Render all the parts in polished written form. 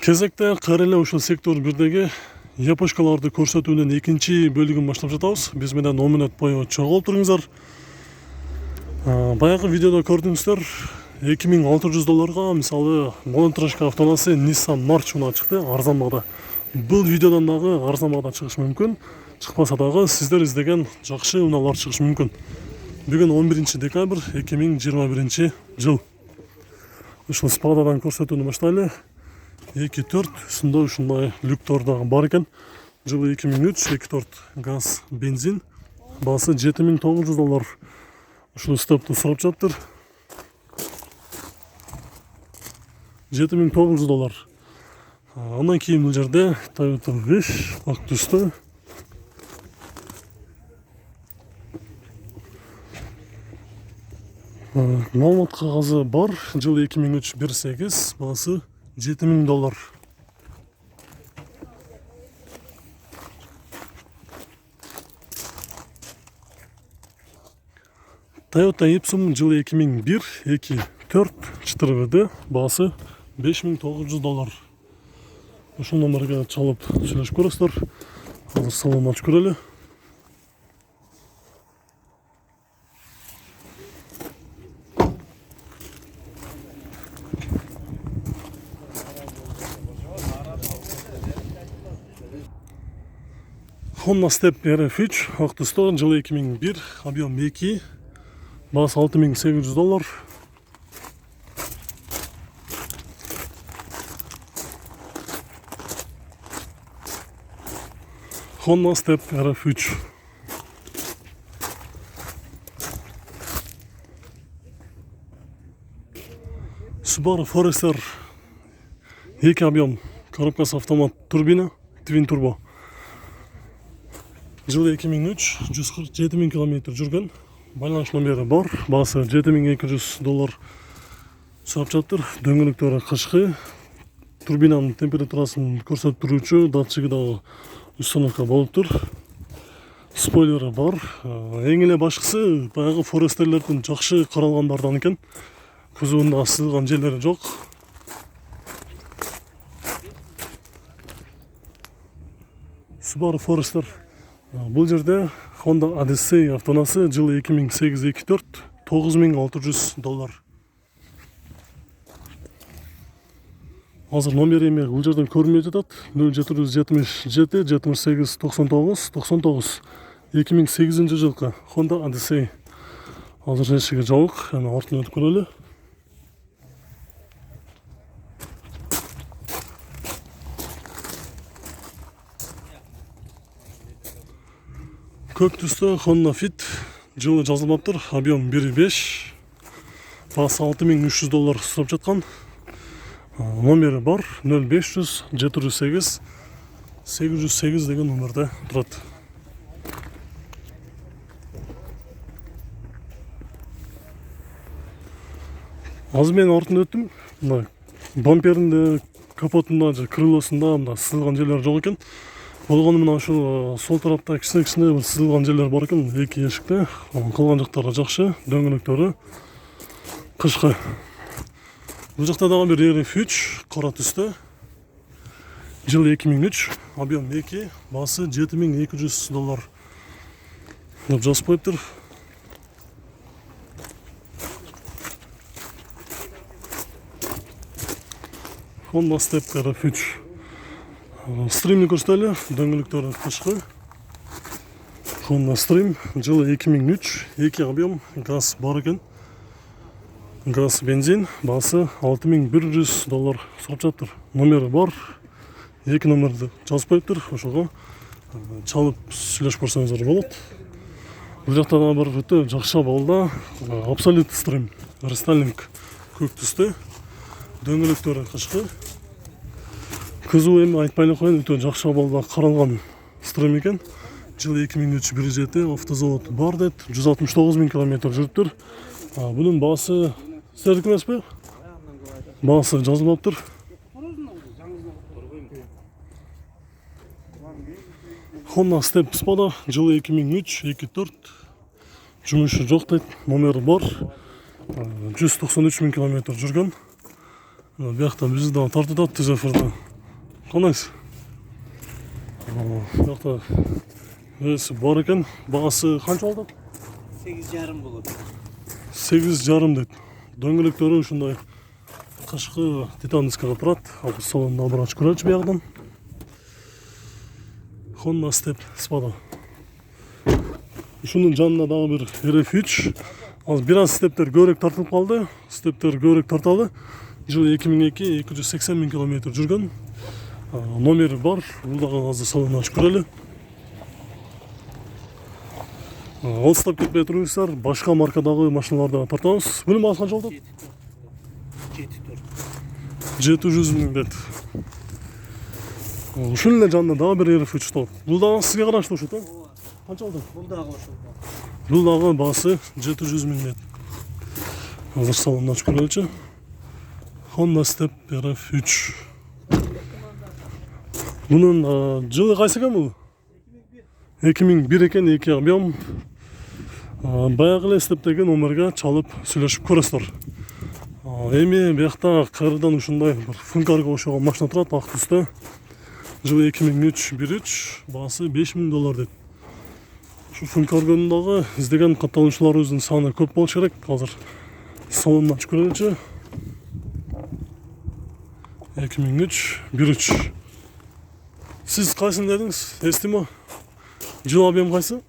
Кезекте кайра ушул сектор бирдеги япошкаларды көрсөтүүнүн экинчи бөлүгүн баштап жатабыз. Биз менен 10 мүнөт бою чогуу отуруңуздар. Баягы видеодо көрдүңүздөр, $2600 мисалы монотражка автоунаасы Nissan March унаа чыкты арзан баада. Бул видеодон дагы арзан баада чыгышы мүмкүн. Чыкпаса дагы сиздер издеген жакшы унаалар чыгышы мүмкүн. Бүгүн 11 декабрь 2021 жыл. Ушул спададан көрсөтүүнү баштайлы. 2.4 үстүндө ушундай люктор дагы бар экен. Жылы 2003, 2.4 газ бензин. Баасы $7900. Ушул стопту сурап жатыр. $7900. Андан кийин бул жерде Toyota Wish ак түстө. Маалымат кагазы бар. Жылы 2003 1.8, баасы $7000. Toyota Ipsum жылы 2001 2.4 4WD, баасы $5900. Ушул номерге чалып сүйлөшүп көрөсүздөр. Азыр салон ачып көрөлү. Honda Step RF3 ак түстө, жылы 2001, объем 2, баасы $6800. Honda Step RF3. Subaru Forester 2 объем, коробкасы автомат, турбина, Twin Turbo. Жылы 2003, 147 000 км жүргөн. Байланыш номери бар, баасы $7200 сурап жатыр. Дөңгөлөктөрү кышкы, турбинанын температурасын көрсөтүп туруучу датчиги дагы установка болуптур. Спойлери бар. Эң эле башкысы баягы Forestерлердин жакшы каралгандардан экен. Кузуунда сызылган жерлери жок. Subaru Forester. Бул жерде Honda Odyssey автоунаасы жылы 2008 2.4 $9600. Азыр номери эми бул жерден көрүнбөй жатат. 0777 78 99 99 2008 жылкы Honda Odyssey. Азыр эшиги жабык, эми артына өтүп көрөлү. Көк түстө Honda Fit, жылы жазылмаптыр, объем 1.5, баасы $6300 сурап жаткан. Номери бар, 0500 708 808 деген номерде турат. Азыр мен артына өттүм. Мына бамперинде, капотунда, крылосунда мына сызылган жерлер жок экен. Болгону мына ушул сол тарапта кичине бир сызылган жерлер бар экен, эки эшикте. Калган жактары жакшы, дөңгөлөктөрү кышкы. Бул жакта дагы бир RF3 кара түстө. Жылы 2003, объем 2, баасы $7200 деп жазып коюптур. Honda Step RF3. Стримни көрсөтөлү, дөңгөлөктөрү кышкы. Honda Stream, жылы 2003, 2 объем, газ бар экен. Газ бензин, баасы $6100 сурап жатыр. Номери бар. 2 номерди жазып коюптур, ошого чалып сүйлөшүп көрсөңүздөр болот. Бул жакта дагы бир өтө жакшы абалда Absolute Stream, рестайлинг көк түстө. Дөңгөлөктөрү кышкы. Кызуу эми айтпай эле коеюн, өтө жакшы абалда каралган стрим экен. Жылы 2003 1.7, автозавод бар дейт, 169 000 км жүрүптүр. Бунун баасы сиздердики эмеспи? Баасы жазылмаптыр. Honda Step Spada, жылы 2003 2.4, жумушу жок дейт, номери бар. 193 000 км жүргөн. Биякта бизди дагы тартып атат, түз эфирде Қанайсыз? Жақта өсі бар екен. Бағасы қанша алды? 8,5 болады. 8,5 дейді. Дөңгелектері ұшындай қышқы титанскаға тұрады. Ал салонда бір ашып көрелші бияғыдан. Honda Step Spada. Шунun жанына дағы бір RF3. Ал біраз стептер көрек тартылып қалды. Стептер көрек тарталы. Жылы 2002 280 000 км жүрген. Номері бар. Бұлдағы азды салонын ашып көрелі. Алыстап кетпей тұрыңыздар. Башқа маркадағы машиналарды тартамыз. Бұның бағасы қанша алды? 700 000 деді. Ушунун жанында дағы бір RF3 тұр. Бұлдағы сізге қарашты ұшы тұр? Қанша алды? Бұлдағы басы 700 000 деді. Азыр салонын ашып көрелі. Honda Step RF3. Бұның жылы қайсы екен бұл? 2001 екен, 2 объем. Баяғылы стептегі номерге чалып сөйлешіп көресіздер. Эми бияқта қайырдан ұшындай бір функарға ұшыған машина тұрады, ақ түсті. Жылы 2003, басы $5,000 деді. Шу функаргондағы іздеген қатталушылар өзінің саны көп бол керек. Қазір салонын ашып көрелі. 2003. Сіз қайсын дедіңіз? Ести ма? Жыл объем қайсы?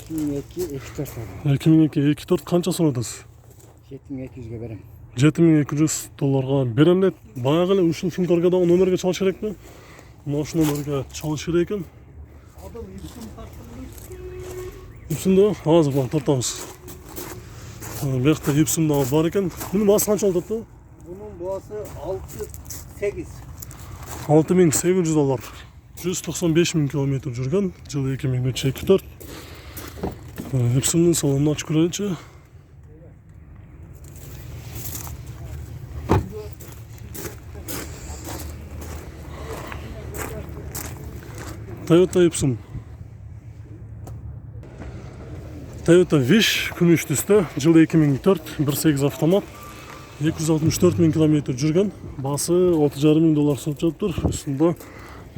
2002 2.4 қанша сұрадыңыз? 7,200-ге берем. $7,200 берем деді. Баяғылы ушул функаргадағы номерге чалыш керек пе? Мына номерге чалыш керек екен. Ипсумда азыр бар тартамыз. Бияқта ипсумдағы бар екен. Бұның басы қанша алды? Bunun boğası 6,8. $6,800. 195 000 km жүрген. Жылы 2003-2004. Ипсумның салонын ашып көрелі. Toyota Ipsum. Toyota Wish күміш түсті. Жылы 2004, 1.8 автомат. 264 000 км жүрген. Басы $6,500 сұрып жатып тұр. Үстінде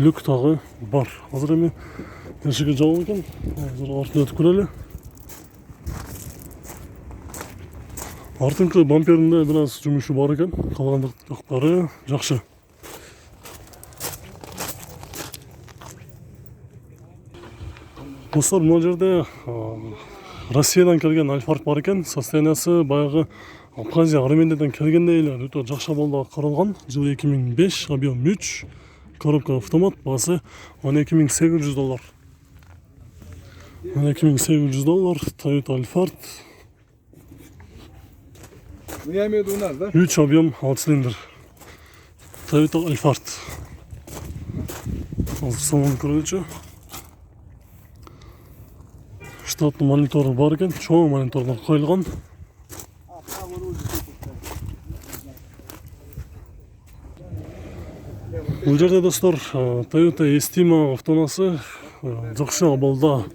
люк тағы бар. Азыр емеешіге жауып екен. Азыр артын өтіп көрелі. Артыңқы бамперінде біраз жұмышы бар екен. Қалғандықтары жақсы. Достар, мына жерде Россиядан келген Альфард бар екен. Состояниясы баяғы Абхазия, Армениядан келгенде өте жақсы болды қаралған. Жылы 2005, объем 3, коробка автомат, басы $12,800. $12,800, Toyota Альфард. Ну, я имею в виду у нас, да? 3 объем, 6 цилиндр. Toyota Альфард. Салон көрелі. Штатный мониторы бар екен, чоң мониторлар қойылған. Бұл жерде достар Toyota Estima автонасы жақсы абалда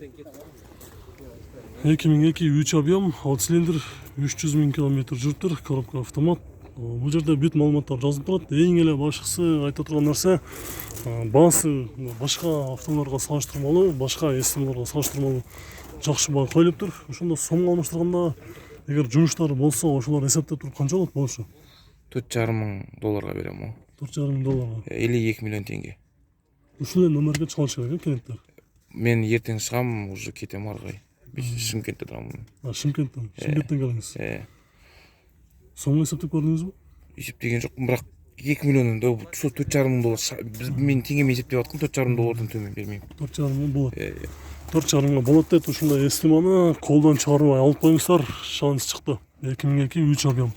2002 3 объем, 6 цилиндр, 300 000 км жүріп тұр, коробка автомат. Бұл жерде бүт малыматтар жазылып тұрады. Ең еле башқысы айта тұрған нәрсе, басы башқа автоларға салыштырмалы, башқа Estimаларға салыштырмалы жақсы баға қойылып тұр. Ошонда сомға алмаштырғанда, егер жұмыштары болса, ошолар есептеп тұрып қанша болады болшы? $4,500 берем о. $4,500. Или 2 миллион теңге. Ушул номерге чалыш керек кенеттер. Мен ертең шығам, уже кетем арғай. Шымкентте тұрамын. Шымкенттен келіңіз. Соңғы есептеп көрдіңіз бе? Есептеген жоқ, бірақ 2 миллионын да $4,500. Мен теңгемен есептеп жатқан $4,500 төмен бермеймін. $4,500 болады. $4,500 болады дейді. Ушундай Estimаны қолдан шығармай алып қойыңыздар. Шанс шықты. 2002 3 объем.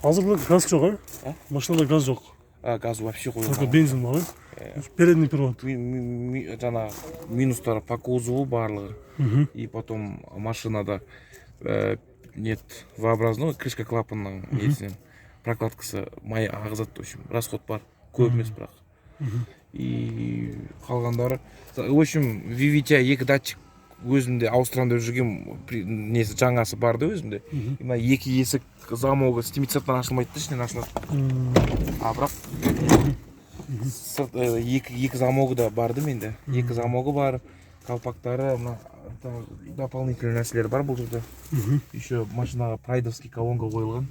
Азыр газ жоқ, а? Машинада газ жоқ. Газ вообще қойылған. Только бензин бар, передний привод. Жана минустары по кузову барлығы. И потом машинада нет V-образного крышка клапанның несінен прокладкасы май ағызады, в общем, расход бар, көп емес бірақ. И қалғандары, в общем, VVT 2 датчик өзімде ауыстырамын деп жүрген несі жаңасы барды өзімде. Мына 2 есік замогы стимицаттан ашылмайды да, ішінен ашылады. А бірақ сырт екі замогы да барды менде. Екі замогы бар, колпактары, мына дополнительный нәрселер бар бұл жерде. Еще машинаға прайдовский колонка қойылған.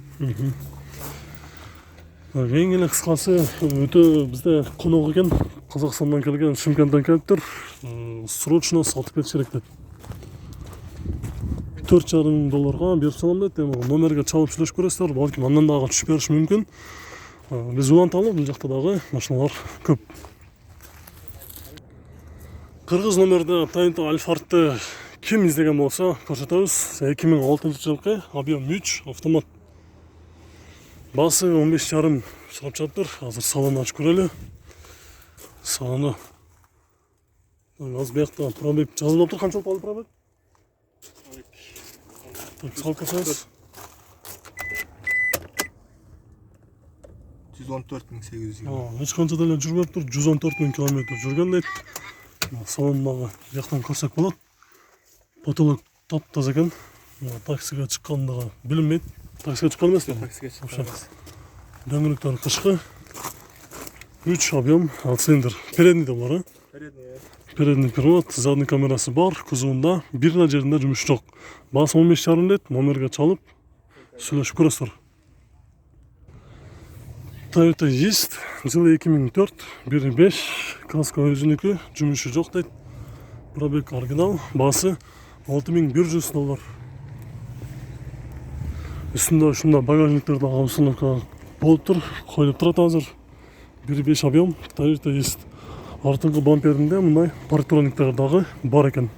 Ең елі қысқасы өте бізде қонақ екен, Қазақстаннан келген, Шымкенттен келіптір, срочно сатып кетсе керек деді. $4,500 беріп салам деді. Номерге чалып сөйлесіп көресіздер, балким андан дағы түсіп беріші мүмкін. Біз уланталы, бұл жақта дағы машиналар көп. Қырғыз номерді Toyota Alphardты кім іздеген болса, көрсетеміз. 2006 жылғы объем 3 автомат. Басы 15,5 сұрап жатыр. Қазір салонын ашып көрелі. Салоны. Аз бияқта пробег жазылып отыр. Қаншалық болды пробег? Салып көрсеңіз. 114.800. Ешқанша дәле жүріп тұр. 114.000 километр жүрген дейді. Салондағы жақтан көрсек болады. Потолок тап-таза екен. Таксиге шыққандағы білінмейді. Таксиге шыққан емес пе? Таксиге шыққан. Дөңгелектер қышқы. 3 объем, ал цилиндр. Передний де бар, Передний привод, задний камерасы бар, кузовында бір жерінде жұмыс жоқ. Басы 15,5 деді, номерге чалып, сөйлесіп көресіздер. Toyota Есть, жылы 2004, 1.5, каска өзінікі, жұмысы жоқ дейді. Пробег оригинал, басы $6,100. Үстінде ұшында багажниктерді ауысынырға болып тұр, қойылып тұрады азыр. 1.5 объем, Toyota Есть. Артыңғы бамперінде мұндай парктрониктер дағы бар екен.